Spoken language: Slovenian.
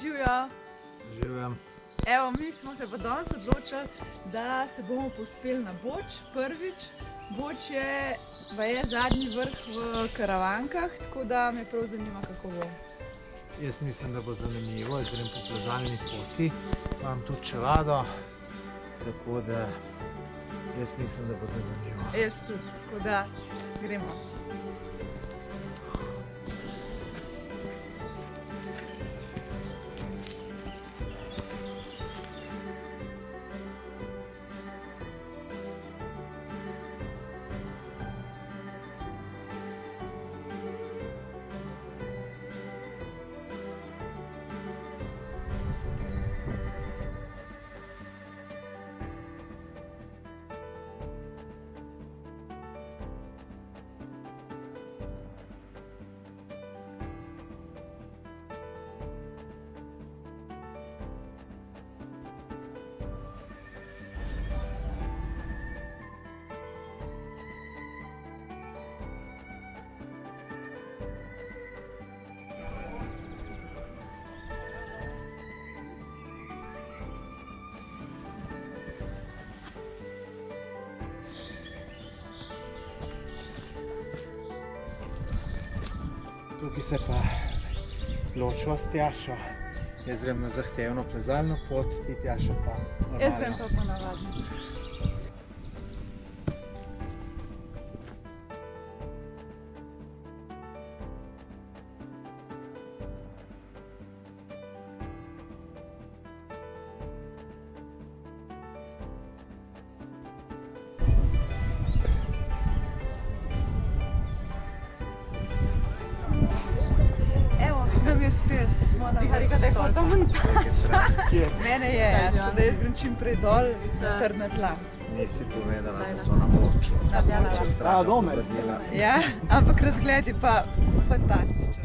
Živijo. Živim. Evo, mi smo se pa danes odločili, da se bomo povzpeli na Boč prvič. Boč je zadnji vrh v Karavankah, tako da me prav zanima, kako bo. Jaz mislim, da bo zanimivo, jaz grem po plezalni poti, imam tudi čelado, tako da jaz mislim, da bo zanimivo. Jaz tudi, tako da gremo. Tukaj se pa ločiva s Tjašo. Jaz grem na zahtevno plezalno pot, ti Tjaša pa normalno. Jaz grem to ponavadno. Nam je uspel, smo na vrhu stolpa. Mene je, tako da jaz grem čim prej dol, trdna tla. Nisi povedala, da so na Boču. Na Boču. Strah pozadila. Ja, ampak razgled je pa fantastičen.